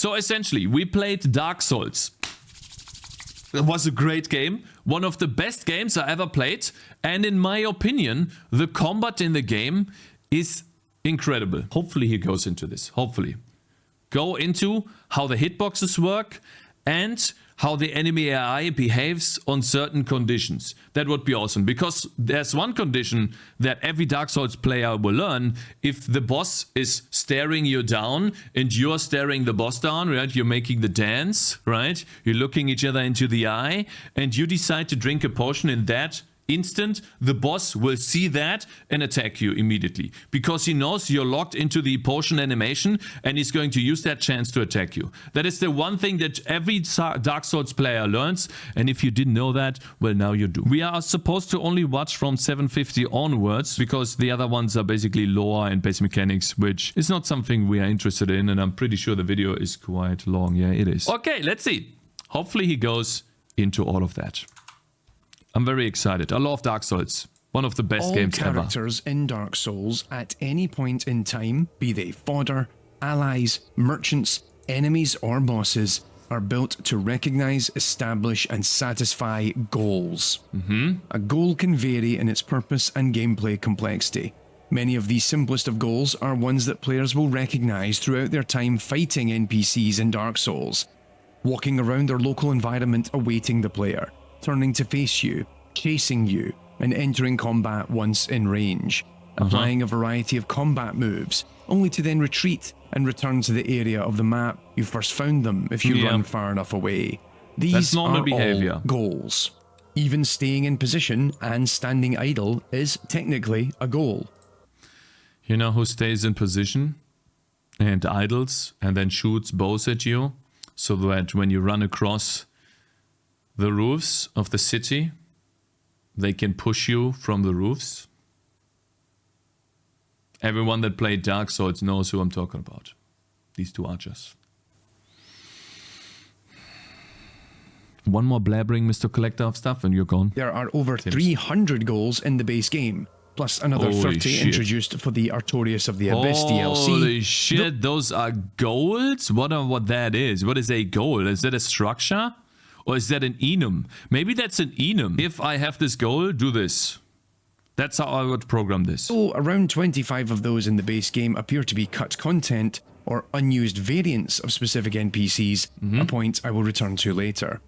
So essentially, we played Dark Souls. It was a great game. One of the best games I ever played. And in my opinion, the combat in the game is incredible. Hopefully he goes into this. Hopefully. Go into how the hitboxes work and how the enemy AI behaves on certain conditions. That would be awesome, because there's one condition that every Dark Souls player will learn. If the boss is staring you down and you're staring the boss down, right? You're making the dance, right? You're looking each other into the eye and you decide to drink a potion in that instant, the boss will see that and attack you immediately, because he knows you're locked into the potion animation and he's going to use that chance to attack you. That is the one thing that every Dark Souls player learns, and if you didn't know that, well, now you do. We are supposed to only watch from 750 onwards, because the other ones are basically lore and base mechanics, which is not something we are interested in, and I'm pretty sure the video is quite long. Yeah, it is. Okay, let's see. Hopefully he goes into all of that. I'm very excited. I love Dark Souls. One of the best games ever. All characters in Dark Souls at any point in time, be they fodder, allies, merchants, enemies or bosses, are built to recognize, establish and satisfy goals. A goal can vary in its purpose and gameplay complexity. Many of these simplest of goals are ones that players will recognize throughout their time fighting NPCs in Dark Souls. Walking around their local environment awaiting the player, turning to face you, chasing you, and entering combat once in range. Applying a variety of combat moves, only to then retreat and return to the area of the map you first found them if you run far enough away. These are all goals. Even staying in position and standing idle is technically a goal. You know who stays in position and idles and then shoots bows at you, so that when you run across the roofs of the city, they can push you from the roofs? Everyone that played Dark Souls knows who I'm talking about. These two archers. One more blabbering, Mr. Collector of stuff, and you're gone. There are over 300 goals in the base game, plus another 30 introduced for the Artorias of the Abyss DLC. Holy shit, those are goals? What that is? What is a goal? Is that a structure? Or is that an enum? Maybe that's an enum. If I have this goal, do this. That's how I would program this. So around 25 of those in the base game appear to be cut content or unused variants of specific NPCs, a point I will return to later.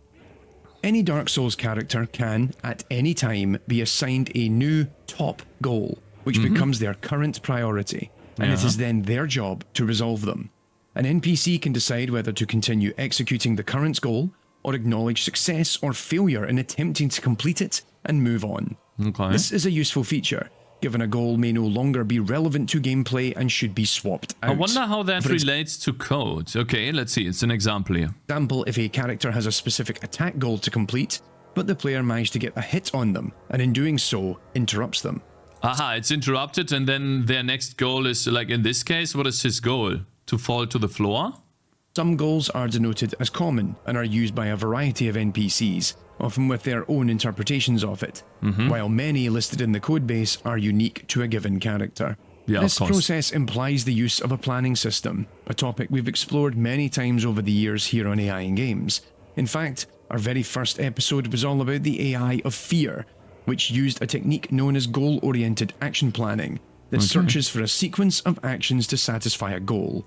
Any Dark Souls character can, at any time, be assigned a new top goal, which becomes their current priority, and it is then their job to resolve them. An NPC can decide whether to continue executing the current goal, or acknowledge success or failure in attempting to complete it and move on. This is a useful feature, given a goal may no longer be relevant to gameplay and should be swapped out. I wonder how that relates to code. Okay, let's see, it's an example here. Example, if a character has a specific attack goal to complete, but the player managed to get a hit on them, and in doing so, interrupts them. Aha, it's interrupted, and then their next goal is, like in this case, what is his goal? To fall to the floor? Some goals are denoted as common and are used by a variety of NPCs, often with their own interpretations of it, while many listed in the codebase are unique to a given character. This process implies the use of a planning system, a topic we've explored many times over the years here on AI in Games. In fact, our very first episode was all about the AI of fear, which used a technique known as goal-oriented action planning that searches for a sequence of actions to satisfy a goal.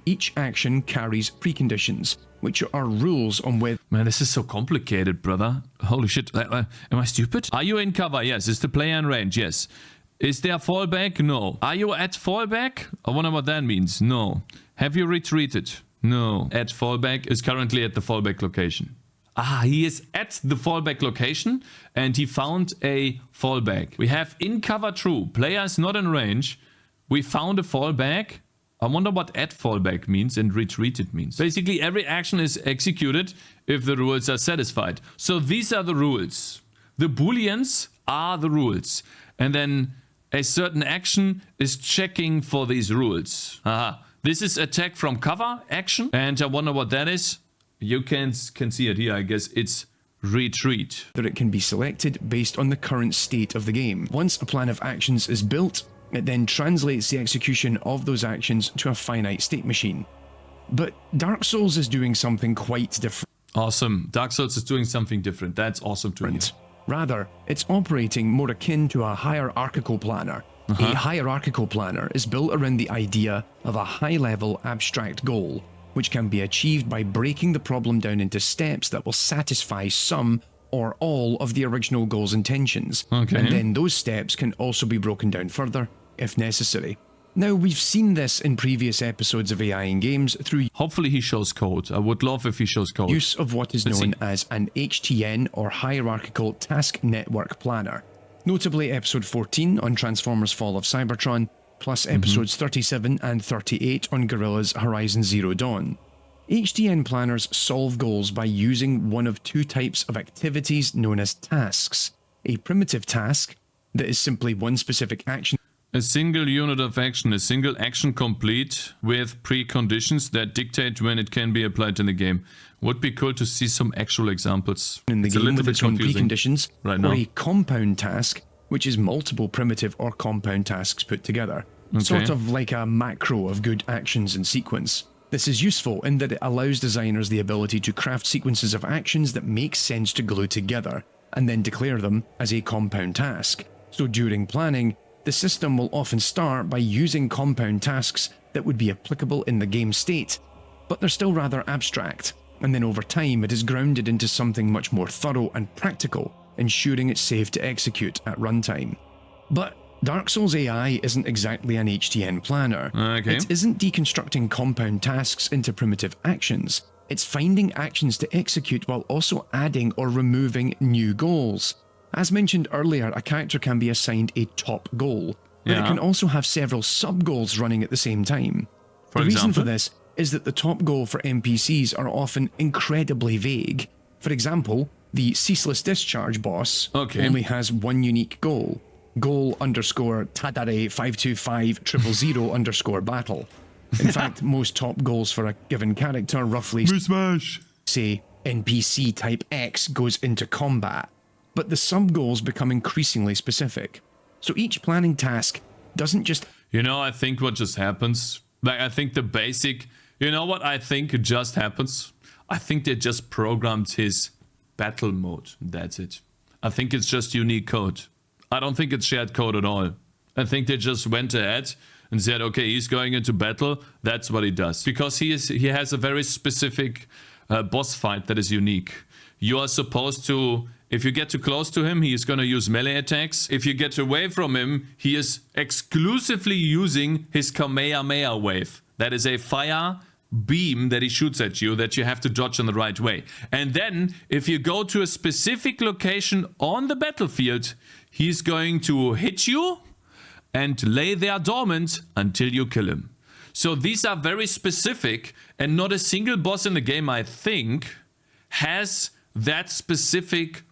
Each action carries preconditions, which are rules on whether... Man, this is so complicated, brother. Holy shit. Am I stupid? Are you in cover? Yes. Is the player in range? Yes. Is there fallback? No. Are you at fallback? I wonder what that means. No. Have you retreated? No. At fallback is currently at the fallback location. Ah, he is at the fallback location and he found a fallback. We have in cover true. Player is not in range. We found a fallback. I wonder what at fallback means and retreated means. Basically, every action is executed if the rules are satisfied. So these are the rules. The booleans are the rules. And then a certain action is checking for these rules. Aha. This is attack from cover action. And I wonder what that is. You can see it here, I guess. It's retreat. That it can be selected based on the current state of the game. Once a plan of actions is built, it then translates the execution of those actions to a finite state machine. But Dark Souls is doing something quite different. Awesome. Dark Souls is doing something different. That's awesome to hear. Rather, it's operating more akin to a hierarchical planner. A hierarchical planner is built around the idea of a high-level abstract goal, which can be achieved by breaking the problem down into steps that will satisfy some or all of the original goal's intentions. And then those steps can also be broken down further, if necessary. Now, we've seen this in previous episodes of AI in games through Hopefully he shows code. I would love if he shows code. use of what is known as an HTN or Hierarchical Task Network Planner. Notably episode 14 on Transformers Fall of Cybertron, plus episodes 37 and 38 on Guerrilla's Horizon Zero Dawn. HTN planners solve goals by using one of two types of activities known as tasks. A primitive task that is simply one specific action. A single unit of action, a single action complete with preconditions that dictate when it can be applied in the game. Would be cool to see some actual examples. In the game with its own preconditions, right or now. a compound task, which is multiple primitive or compound tasks put together. Sort of like a macro of good actions in sequence. This is useful in that it allows designers the ability to craft sequences of actions that make sense to glue together, and then declare them as a compound task. So during planning, the system will often start by using compound tasks that would be applicable in the game state, but they're still rather abstract, and then over time it is grounded into something much more thorough and practical, ensuring it's safe to execute at runtime. But Dark Souls AI isn't exactly an HTN planner. It isn't deconstructing compound tasks into primitive actions. It's finding actions to execute while also adding or removing new goals. As mentioned earlier, a character can be assigned a top goal, but it can also have several sub-goals running at the same time. The reason for this is that the top goal for NPCs are often incredibly vague. For example, the Ceaseless Discharge boss only has one unique goal. Goal underscore Tadare 525000 underscore battle. In fact, most top goals for a given character roughly say NPC type X goes into combat, but the sub-goals become increasingly specific. So each planning task doesn't just... You know, I think what just happens, like I think the basic, you know what I think just happens? I think they just programmed his battle mode, that's it. I think it's just unique code. I don't think it's shared code at all. I think they just went ahead and said, okay, he's going into battle, that's what he does. Because he has a very specific boss fight that is unique. You are supposed to, if you get too close to him, he is going to use melee attacks. If you get away from him, he is exclusively using his Kamehameha wave. That is a fire beam that he shoots at you that you have to dodge in the right way. And then, if you go to a specific location on the battlefield, he's going to hit you and lay there dormant until you kill him. So these are very specific, and not a single boss in the game, I think, has that specific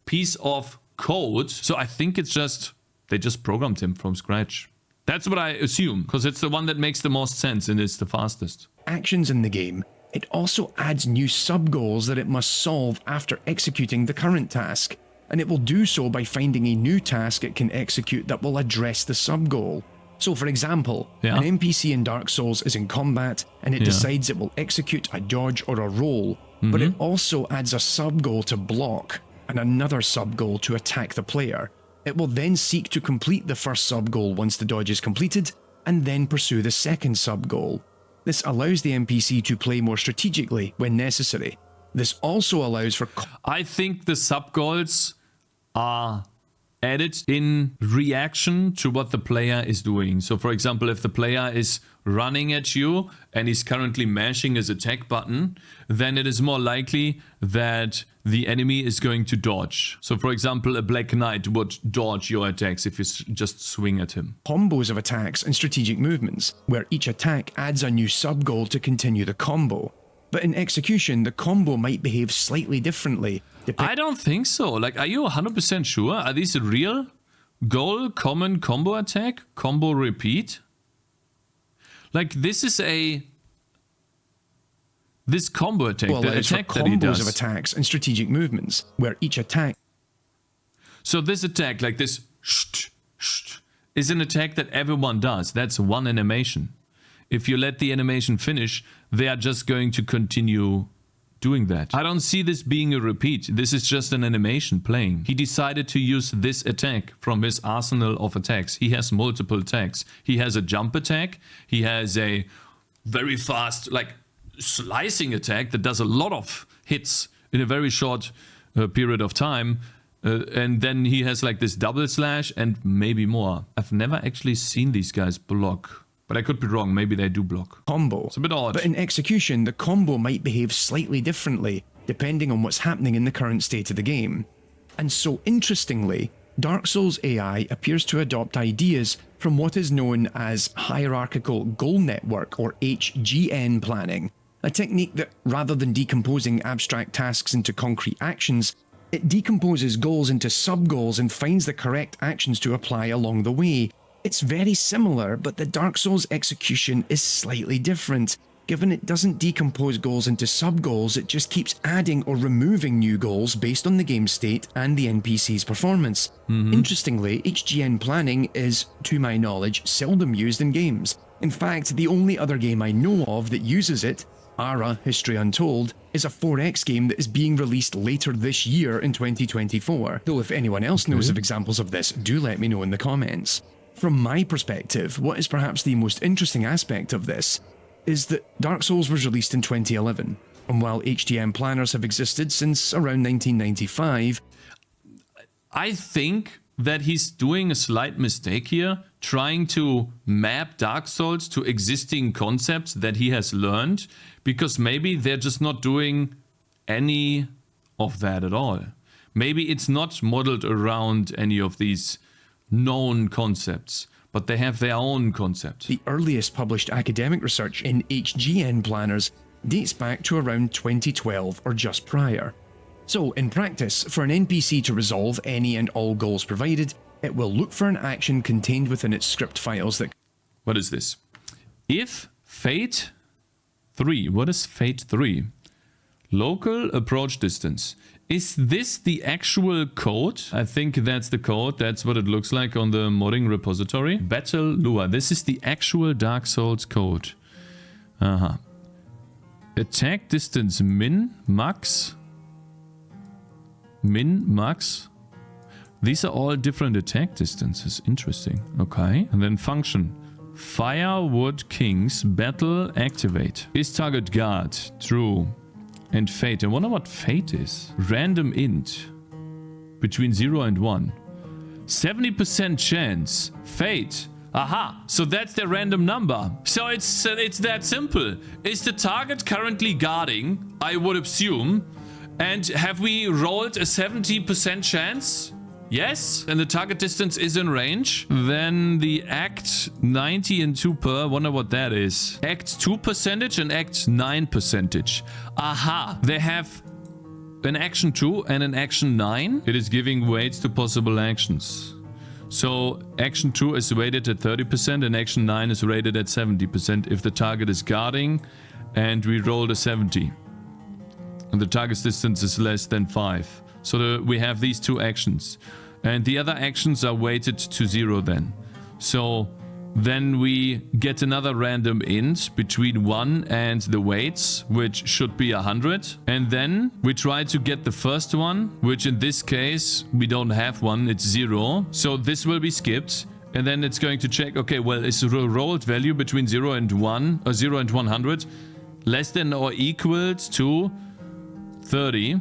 piece of code. So I think it's just, they just programmed him from scratch. That's what I assume, because it's the one that makes the most sense and it's the fastest. Actions in the game, it also adds new sub-goals that it must solve after executing the current task, and it will do so by finding a new task it can execute that will address the sub-goal. So for example, an NPC in Dark Souls is in combat, and it decides it will execute a dodge or a roll, but it also adds a sub-goal to block, and another sub-goal to attack the player. It will then seek to complete the first sub-goal once the dodge is completed, and then pursue the second sub-goal. This allows the NPC to play more strategically when necessary. This also allows for... I think the sub-goals are added in reaction to what the player is doing. So for example, if the player is running at you and he's currently mashing his attack button, then it is more likely that the enemy is going to dodge. So for example, a Black Knight would dodge your attacks if you just swing at him. Combos of attacks and strategic movements, where each attack adds a new sub-goal to continue the combo. But in execution, the combo might behave slightly differently. I don't think so. Like, are you 100% sure? Are these a real goal, common combo attack, combo repeat? Like, this is this combo attack, well, the attack that he does. Combos of attacks and strategic movements, where each attack... So this attack, like this, is an attack that everyone does. That's one animation. if you let the animation finish, they are just going to continue doing that. I don't see this being a repeat. This is just an animation playing. He decided to use this attack from his arsenal of attacks. He has multiple attacks. He has a jump attack. He has a very fast, like, slicing attack that does a lot of hits in a very short period of time. And then he has like this double slash and maybe more. I've never actually seen these guys block. But I could be wrong, maybe they do block. Combo. It's a bit odd. But in execution, the combo might behave slightly differently, depending on what's happening in the current state of the game. And so interestingly, Dark Souls AI appears to adopt ideas from what is known as hierarchical goal network, or HGN planning, a technique that, rather than decomposing abstract tasks into concrete actions, it decomposes goals into sub-goals and finds the correct actions to apply along the way. It's very similar, but the Dark Souls execution is slightly different. Given it doesn't decompose goals into sub-goals, it just keeps adding or removing new goals based on the game state and the NPC's performance. Interestingly, HGN planning is, to my knowledge, seldom used in games. In fact, the only other game I know of that uses it, Ara History Untold, is a 4X game that is being released later this year in 2024. Though if anyone else knows of examples of this, do let me know in the comments. From my perspective, what is perhaps the most interesting aspect of this is that Dark Souls was released in 2011, and while HDM planners have existed since around 1995, I think that he's doing a slight mistake here, trying to map Dark Souls to existing concepts that he has learned, because maybe they're just not doing any of that at all. Maybe it's not modeled around any of these known concepts, but they have their own concept. the earliest published academic research in HGN planners dates back to around 2012 or just prior. So, in practice, for an NPC to resolve any and all goals provided, it will look for an action contained within its script files that... What is this? If Fate 3, what is Fate 3? Local approach distance. Is this the actual code? I think that's the code. That's what it looks like on the modding repository. Battle Lure. This is the actual Dark Souls code. Attack distance min, max. Min, max. These are all different attack distances. Interesting. Okay. And then function. Firewood Kings. Battle activate. Is target guard. True. And fate. I wonder what fate is. Random int. Between 0 and 1. 70% chance. Fate. Aha. So that's the random number. So it's that simple. Is the target currently guarding? I would assume. And have we rolled a 70% chance? Yes. And the target distance is in range. Then the act 90 and 2 per. Wonder what that is. Act 2 percentage and act 9 percentage. Aha. They have an action 2 and an action 9. It is giving weights to possible actions. So action 2 is rated at 30% and action 9 is rated at 70% if the target is guarding and we rolled a 70. And the target distance is less than 5. So we have these two actions. And the other actions are weighted to 0 then. So then we get another random int between 1 and the weights, which should be 100. And then we try to get the first one, which in this case, we don't have one, it's 0. So this will be skipped. And then it's going to check, okay, well, is the rolled value between 0 and 1, or 0 and 100, less than or equal to 30,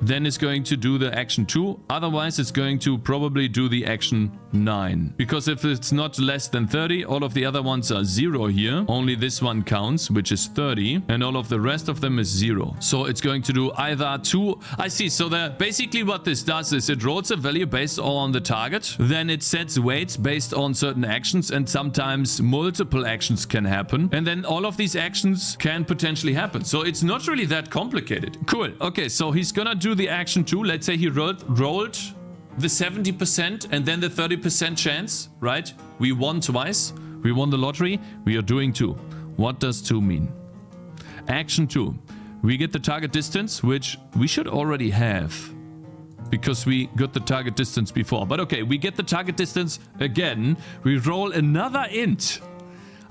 then it's going to do the action 2. Otherwise, it's going to probably do the action 9. Because if it's not less than 30, all of the other ones are 0 here. Only this one counts, which is 30. And all of the rest of them is 0. So it's going to do either 2... I see. So basically what this does is it rolls a value based on the target. Then it sets weights based on certain actions. And sometimes multiple actions can happen. And then all of these actions can potentially happen. So it's not really that complicated. Cool. Okay, so he's gonna do the action 2. Let's say he rolled the 70% and then the 30% chance, right? We won twice. We won the lottery. We are doing 2. What does 2 mean? Action 2. We get the target distance, which we should already have because we got the target distance before. But okay, we get the target distance again. We roll another int.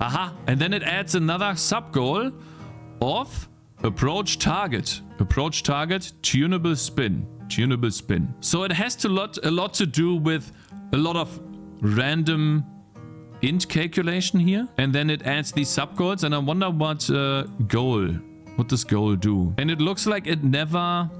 Aha, and then it adds another sub-goal of approach target. Approach target, tunable spin. Tunable spin. So it has a lot to do with a lot of random int calculation here. And then it adds these sub-goals. And I wonder what what does goal do? And it looks like it never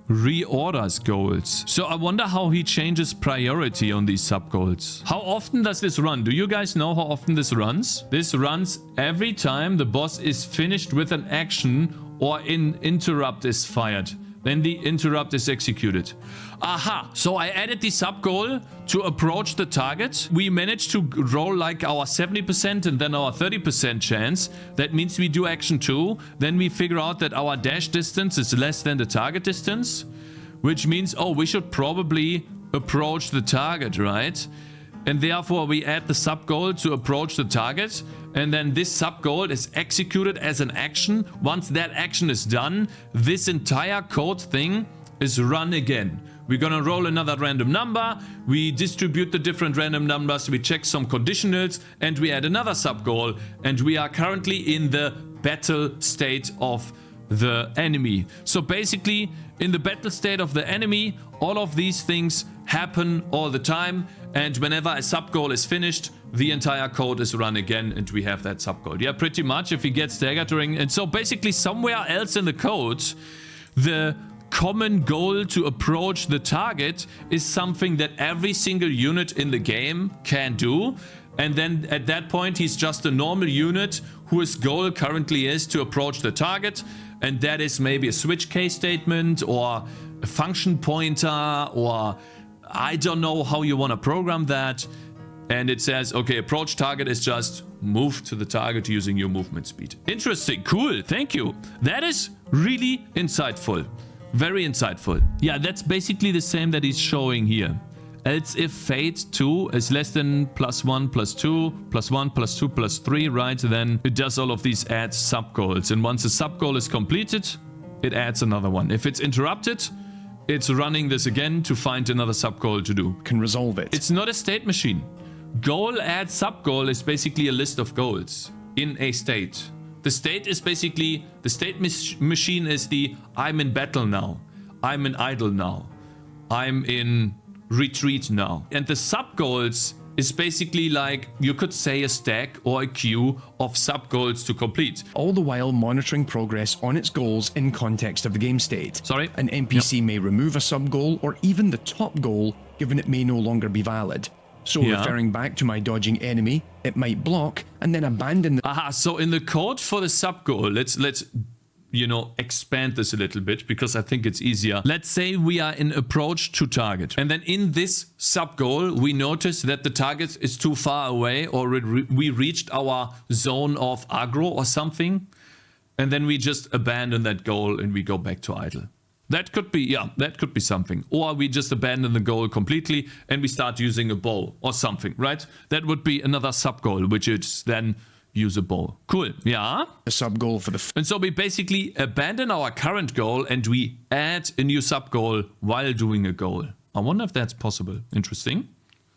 reorders goals. So I wonder how he changes priority on these sub-goals. How often does this run? Do you guys know how often this runs? This runs every time the boss is finished with an action or an interrupt is fired. Then the interrupt is executed. Aha, so I added the sub-goal to approach the target. We managed to roll like our 70% and then our 30% chance. That means we do action 2. Then we figure out that our dash distance is less than the target distance. Which means, oh, we should probably approach the target, right? And therefore we add the sub-goal to approach the target. And then this sub-goal is executed as an action. Once that action is done, this entire code thing is run again. We're gonna roll another random number. We distribute the different random numbers. We check some conditionals and we add another sub-goal. And we are currently in the battle state of the enemy. So basically, in the battle state of the enemy, all of these things happen all the time. And whenever a sub-goal is finished, the entire code is run again and we have that sub-goal. Yeah, pretty much if he gets staggering. And so basically somewhere else in the code, the common goal to approach the target is something that every single unit in the game can do. And then at that point, he's just a normal unit whose goal currently is to approach the target. And that is maybe a switch case statement or a function pointer, or I don't know how you want to program that. And it says, okay, approach target is just move to the target using your movement speed. Interesting. Cool. Thank you. That is really insightful. Very insightful. Yeah, that's basically the same that he's showing here. Else if fate 2 is less than +1 +2 +1 +2 +3, right? Then it does all of these add sub-goals. And once a sub-goal is completed, it adds another one. If it's interrupted, it's running this again to find another sub-goal to do. Can resolve it. It's not a state machine. Goal add sub-goal is basically a list of goals in a state. The state is basically, the state machine is the I'm in battle now. I'm in idle now. I'm in retreat now. And the sub-goals is basically like, you could say a stack or a queue of sub-goals to complete. All the while monitoring progress on its goals in context of the game state. Sorry? An NPC may remove a sub-goal or even the top goal, given it may no longer be valid. So referring back to my dodging enemy, it might block and then abandon the... Aha, so in the code for the sub-goal, let's you know, expand this a little bit because I think it's easier. Let's say we are in approach to target. And then in this sub-goal, we notice that the target is too far away or we reached our zone of aggro or something. And then we just abandon that goal and we go back to idle. That could be, yeah, that could be something. Or we just abandon the goal completely and we start using a bow or something, right? That would be another sub-goal, which is then use a bow. Cool, yeah. A sub-goal for the... And so we basically abandon our current goal and we add a new sub-goal while doing a goal. I wonder if that's possible. Interesting.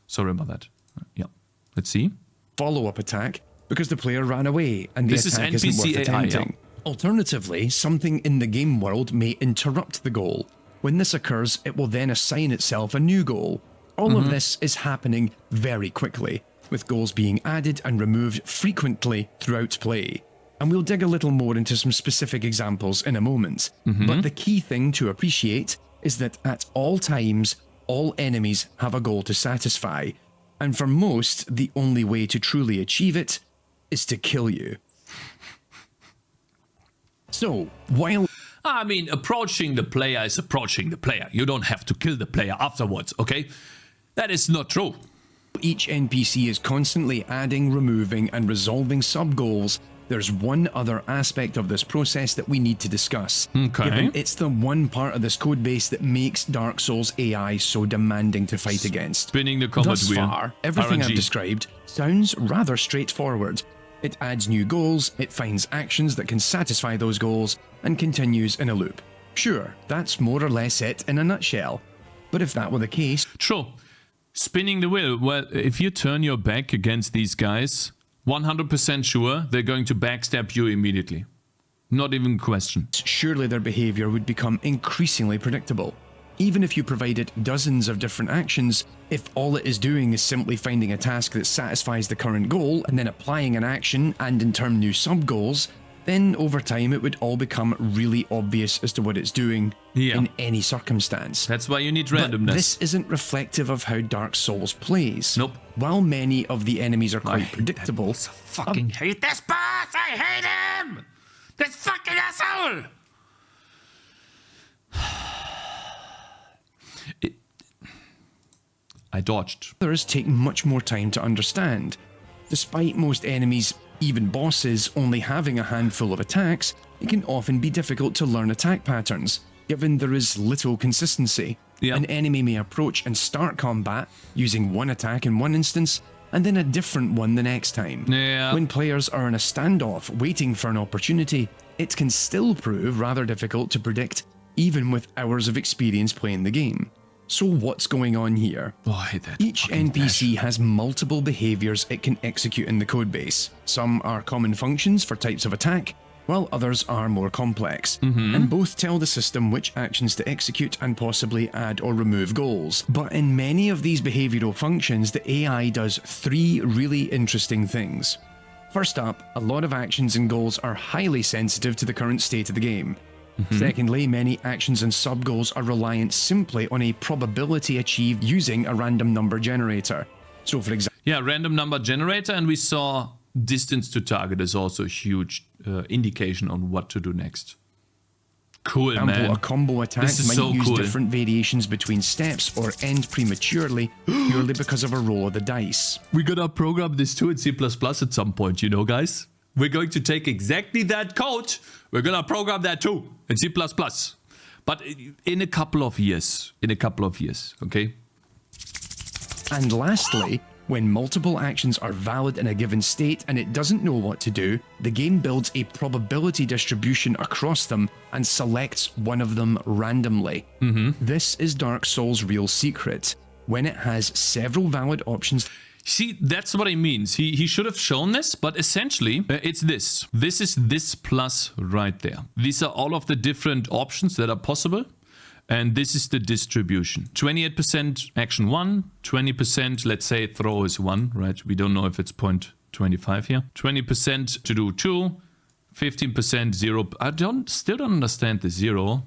Sorry about that. Yeah, let's see. Follow-up attack because the player ran away and the attack isn't worth attempting. Alternatively, something in the game world may interrupt the goal. When this occurs, it will then assign itself a new goal. All of this is happening very quickly, with goals being added and removed frequently throughout play. And we'll dig a little more into some specific examples in a moment. But the key thing to appreciate is that at all times, all enemies have a goal to satisfy. And for most, the only way to truly achieve it is to kill you. So, while... I mean, approaching the player is approaching the player. You don't have to kill the player afterwards, okay? That is not true. Each NPC is constantly adding, removing, and resolving sub-goals. There's one other aspect of this process that we need to discuss. Okay. Given it's the one part of this codebase that makes Dark Souls AI so demanding to fight against. Spinning the combat Thus wheel. far, everything RNG. I've described sounds rather straightforward. It adds new goals, it finds actions that can satisfy those goals, and continues in a loop. Sure, that's more or less it in a nutshell. But if that were the case... True. Spinning the wheel. Well, if you turn your back against these guys, 100% sure they're going to backstab you immediately. Not even a question. Surely their behavior would become increasingly predictable. Even if you provided dozens of different actions, if all it is doing is simply finding a task that satisfies the current goal and then applying an action and in turn new sub-goals, then over time it would all become really obvious as to what it's doing in any circumstance. That's why you need randomness. But this isn't reflective of how Dark Souls plays. Nope. While many of the enemies are quite predictable, I fucking hate this boss! I hate him! This fucking asshole! I dodged. Others take much more time to understand. Despite most enemies, even bosses, only having a handful of attacks, it can often be difficult to learn attack patterns, given there is little consistency. An enemy may approach and start combat using one attack in one instance, and then a different one the next time. When players are in a standoff waiting for an opportunity, it can still prove rather difficult to predict, even with hours of experience playing the game. So what's going on here? Oh, I hate that. Each NPC has multiple behaviors it can execute in the codebase. Some are common functions for types of attack, while others are more complex, and both tell the system which actions to execute and possibly add or remove goals. But in many of these behavioral functions, the AI does three really interesting things. First up, a lot of actions and goals are highly sensitive to the current state of the game. Secondly, many actions and sub-goals are reliant simply on a probability achieved using a random number generator. So for example... random number generator, and we saw distance to target is also a huge indication on what to do next. Cool, man. A combo attack might use different variations between steps or end prematurely purely because of a roll of the dice. We're gonna program this too in C++ at some point, you know, guys? We're going to take exactly that code. We're gonna program that too in C++. But in a couple of years. Okay? And lastly, when multiple actions are valid in a given state and it doesn't know what to do, the game builds a probability distribution across them and selects one of them randomly. This is Dark Souls' real secret. When it has several valid options... See, that's what he means. He should have shown this, but essentially, it's this. This is this plus right there. These are all of the different options that are possible. And this is the distribution. 28% action 1, 20%, let's say throw is 1, right? We don't know if it's 0.25 here. 20% to do 2, 15% 0. I still don't understand the 0.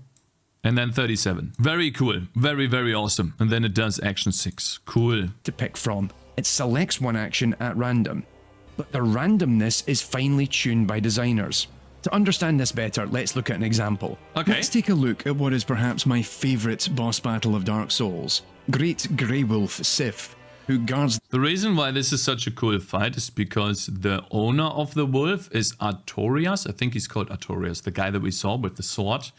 And then 37. Very cool. Very, very awesome. And then it does action 6. Cool. To pick from. It selects one action at random. But the randomness is finely tuned by designers. To understand this better, let's look at an example. Let's take a look at what is perhaps my favourite boss battle of Dark Souls. Great Grey Wolf Sif, who guards... The reason why this is such a cool fight is because the owner of the wolf is Artorias. I think he's called Artorias, the guy that we saw with the sword.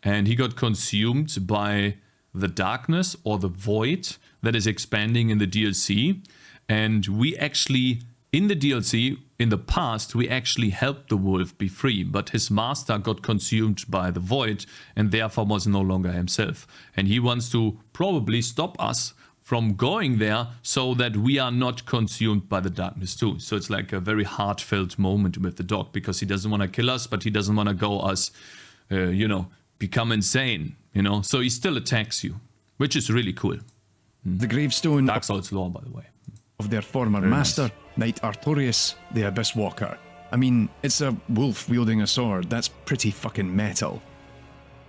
And he got consumed by the darkness or the void that is expanding in the DLC. And we actually... in the DLC, in the past, we actually helped the wolf be free, but his master got consumed by the void and therefore was no longer himself. And he wants to probably stop us from going there so that we are not consumed by the darkness too. So it's like a very heartfelt moment with the dog because he doesn't want to kill us, but he doesn't want to go us, become insane, So he still attacks you, which is really cool. The gravestone... Dark Souls lore, by the way. ...of their former master, Knight Artorias, the Abyss Walker. I mean, it's a wolf wielding a sword, that's pretty fucking metal.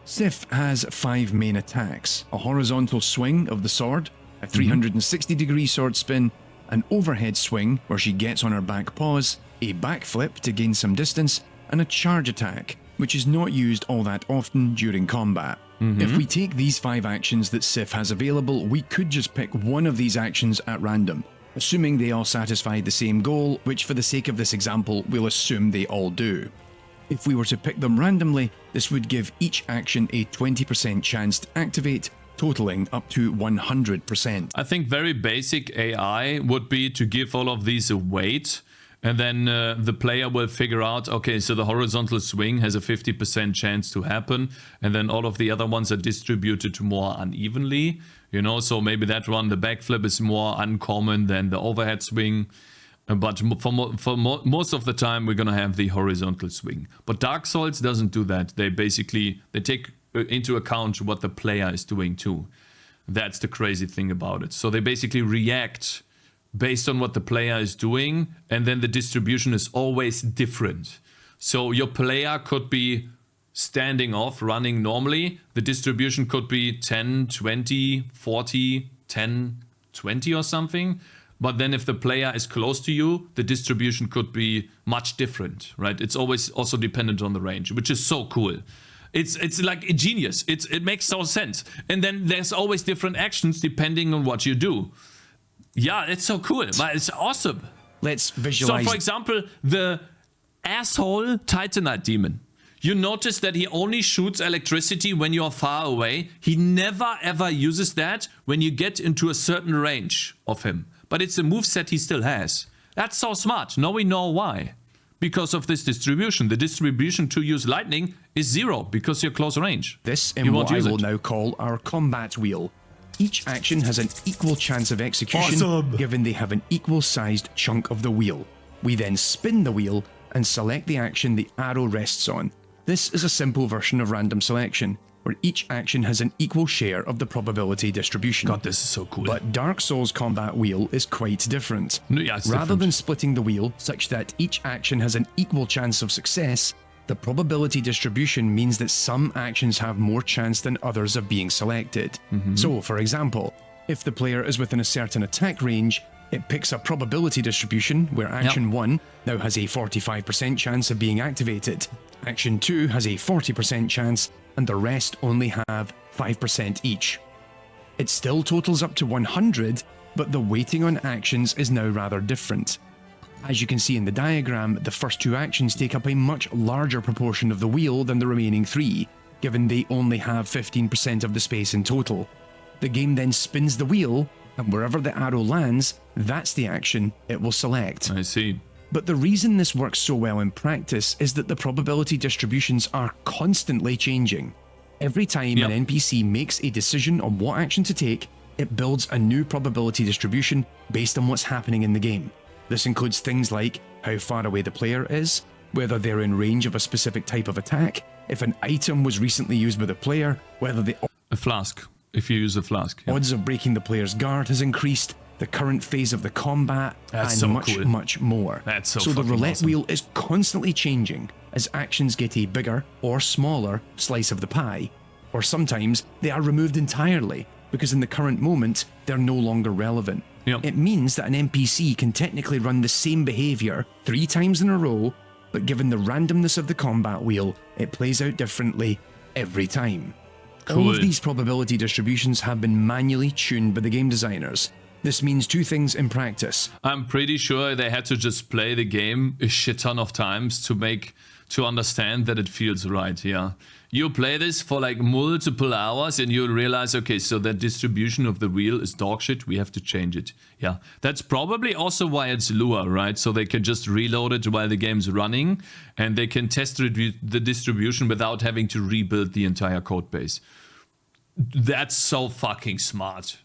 Sif has 5 main attacks: a horizontal swing of the sword, a 360-degree sword spin, an overhead swing where she gets on her back paws, a backflip to gain some distance, and a charge attack, which is not used all that often during combat. If we take these 5 actions that Sif has available, we could just pick one of these actions at random, assuming they all satisfy the same goal, which for the sake of this example, we'll assume they all do. If we were to pick them randomly, this would give each action a 20% chance to activate, totaling up to 100%. I think very basic AI would be to give all of these a weight, and then the player will figure out, okay, so the horizontal swing has a 50% chance to happen, and then all of the other ones are distributed more unevenly. So maybe that one, the backflip, is more uncommon than the overhead swing. But most of the time, we're going to have the horizontal swing. But Dark Souls doesn't do that. They take into account what the player is doing too. That's the crazy thing about it. So they basically react based on what the player is doing, and then the distribution is always different. So your player could be standing off, running normally. The distribution could be 10, 20, 40, 10, 20 or something. But then if the player is close to you, the distribution could be much different, right? It's always also dependent on the range, which is so cool. It's like a genius. It makes no sense. And then there's always different actions depending on what you do. Yeah, it's so cool. But it's awesome. Let's visualize. So, for example, the asshole Titanite demon. You notice that he only shoots electricity when you are far away. He never ever uses that when you get into a certain range of him. But it's a moveset he still has. That's so smart. Now we know why. Because of this distribution. The distribution to use lightning is 0 because you're close range. This in what I will now call our combat wheel. Each action has an equal chance of execution, given they have an equal-sized chunk of the wheel. We then spin the wheel and select the action the arrow rests on. This is a simple version of random selection, where each action has an equal share of the probability distribution. God, this is so cool. But Dark Souls combat wheel is quite different. Yeah, it's Rather different. than splitting the wheel such that each action has an equal chance of success, the probability distribution means that some actions have more chance than others of being selected. So, for example, if the player is within a certain attack range, it picks a probability distribution where action 1 now has a 45% chance of being activated, action 2 has a 40% chance, and the rest only have 5% each. It still totals up to 100, but the weighting on actions is now rather different. As you can see in the diagram, the first 2 actions take up a much larger proportion of the wheel than the remaining 3, given they only have 15% of the space in total. The game then spins the wheel, and wherever the arrow lands, that's the action it will select. I see. But the reason this works so well in practice is that the probability distributions are constantly changing. Every time an NPC makes a decision on what action to take, it builds a new probability distribution based on what's happening in the game. This includes things like how far away the player is, whether they're in range of a specific type of attack, if an item was recently used by the player, whether the A flask. If you use a flask. odds of breaking the player's guard has increased, the current phase of the combat, That's and so much, cool. much more. That's so the fucking roulette awesome. wheel is constantly changing as actions get a bigger or smaller slice of the pie, or sometimes they are removed entirely because in the current moment they're no longer relevant. Yep. It means that an NPC can technically run the same behavior 3 times in a row, but given the randomness of the combat wheel, it plays out differently every time. All Cool. of these probability distributions have been manually tuned by the game designers. This means 2 things in practice. I'm pretty sure they had to just play the game a shit ton of times to understand that it feels right, yeah. You play this for like multiple hours and you'll realize, okay, so that distribution of the wheel is dog shit, we have to change it. Yeah, that's probably also why it's Lua, right? So they can just reload it while the game's running and they can test the distribution without having to rebuild the entire code base. That's so fucking smart.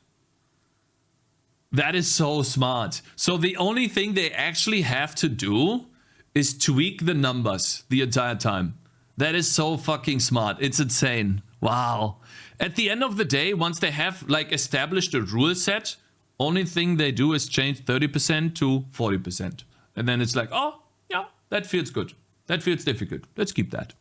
That is so smart. So the only thing they actually have to do is tweak the numbers the entire time. That is so fucking smart. It's insane. Wow. At the end of the day, once they have like established a rule set, only thing they do is change 30% to 40%. And then it's like, oh, yeah, that feels good. That feels difficult. Let's keep that.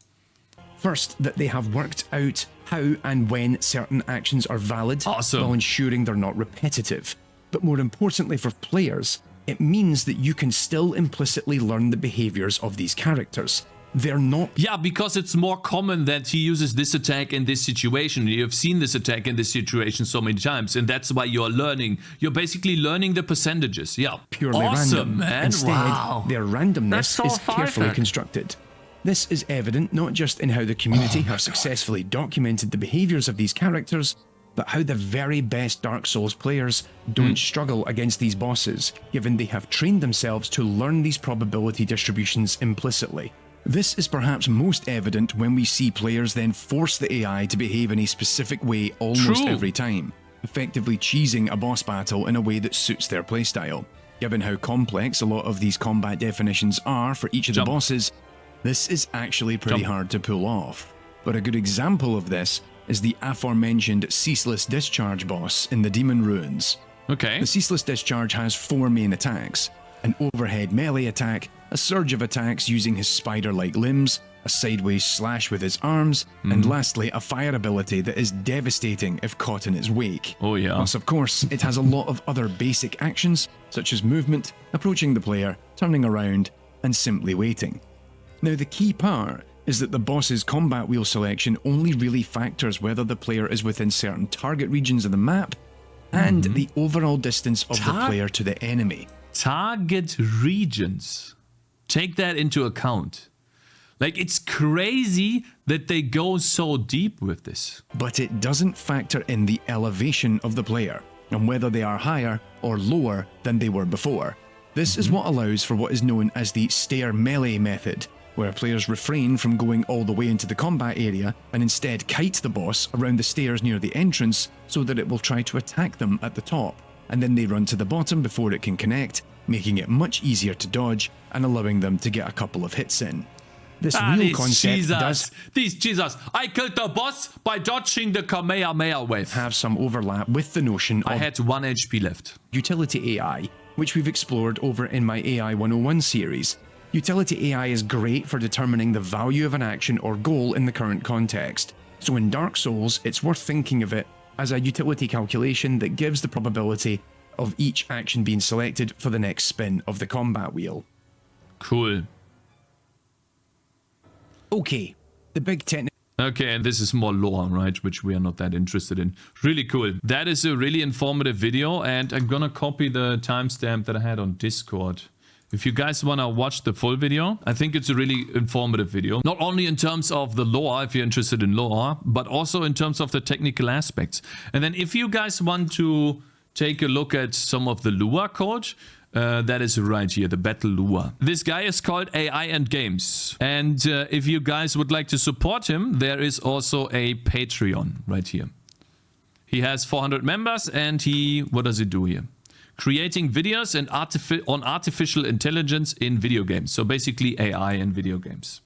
First, that they have worked out how and when certain actions are valid Awesome. while ensuring they're not repetitive. But more importantly for players, it means that you can still implicitly learn the behaviors of these characters. They're not... Yeah, because it's more common that he uses this attack in this situation. You have seen this attack in this situation so many times, and that's why you're learning. You're basically learning the percentages. Yeah, purely awesome, random. man. Instead, Wow. their randomness That's so is carefully perfect. constructed. This is evident not just in how the community have successfully documented the behaviors of these characters, but how the very best Dark Souls players don't struggle against these bosses, given they have trained themselves to learn these probability distributions implicitly. This is perhaps most evident when we see players then force the AI to behave in a specific way almost True. every time, effectively cheesing a boss battle in a way that suits their playstyle. Given how complex a lot of these combat definitions are for each of the bosses, this is actually pretty hard to pull off. But a good example of this is the aforementioned Ceaseless Discharge boss in the Demon Ruins. Okay. The Ceaseless Discharge has 4 main attacks: an overhead melee attack, a surge of attacks using his spider-like limbs, a sideways slash with his arms, and lastly a fire ability that is devastating if caught in its wake. Oh yeah. Plus, of course, it has a lot of other basic actions, such as movement, approaching the player, turning around, and simply waiting. Now the key part is that the boss's combat wheel selection only really factors whether the player is within certain target regions of the map and the overall distance of the player to the enemy. Target regions. Take that into account. Like, it's crazy that they go so deep with this. But it doesn't factor in the elevation of the player and whether they are higher or lower than they were before. This is what allows for what is known as the stair melee method, where players refrain from going all the way into the combat area and instead kite the boss around the stairs near the entrance so that it will try to attack them at the top, and then they run to the bottom before it can connect, making it much easier to dodge and allowing them to get a couple of hits in. This real concept does I killed the boss by dodging the Kamehameha wave. Have some overlap with the notion I of had 1 HP left. utility AI, which we've explored over in my AI 101 series. Utility AI is great for determining the value of an action or goal in the current context. So in Dark Souls, it's worth thinking of it as a utility calculation that gives the probability of each action being selected for the next spin of the combat wheel. Cool. Okay, the big technical... Okay, and this is more lore, right? Which we are not that interested in. Really cool. That is a really informative video, and I'm gonna copy the timestamp that I had on Discord. If you guys wanna watch the full video, I think it's a really informative video. Not only in terms of the lore, if you're interested in lore, but also in terms of the technical aspects. And then if you guys want to take a look at some of the lure code, that is right here, the battle lure. This guy is called AI and Games. And if you guys would like to support him, there is also a Patreon right here. He has 400 members and what does he do here? Creating videos and on artificial intelligence in video games. So basically AI in video games.